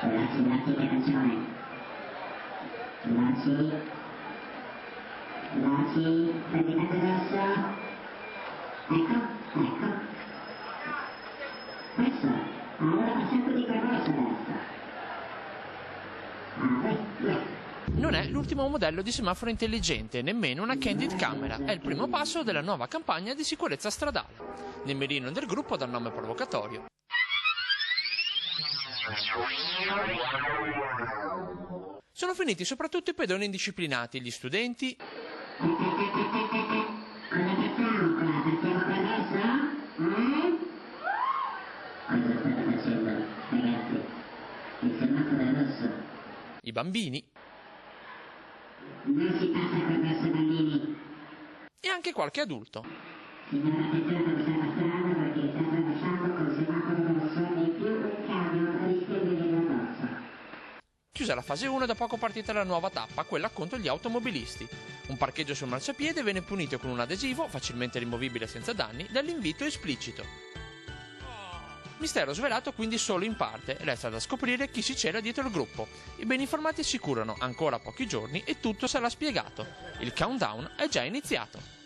Grazie per attenzione. Grazie, praticate adesso. Ecco. Questo, allora passiamo di corso adesso. Via. Non è l'ultimo modello di semaforo intelligente, nemmeno una candid camera. È il primo passo della nuova campagna di sicurezza stradale. Nel mirino del gruppo dal nome provocatorio. Sono finiti soprattutto i pedoni indisciplinati, gli studenti. Cosa facciamo qua? Partiamo per adesso? Cosa state facendo, ragazzi? Il semaforo è rosso. I bambini. Non si passa per verso bambini. E anche qualche adulto. Signora, attenzione per questa strada perché sta attraversando col semaforo rosso e in più un camion rischia di venire addosso. Chiusa la fase 1, da poco partita la nuova tappa, quella contro gli automobilisti. Un parcheggio sul marciapiede viene punito con un adesivo, facilmente rimovibile senza danni, dall'invito esplicito. Mistero svelato quindi solo in parte, resta da scoprire chi si cela dietro il gruppo. I ben informati assicurano ancora pochi giorni e tutto sarà spiegato. Il countdown è già iniziato.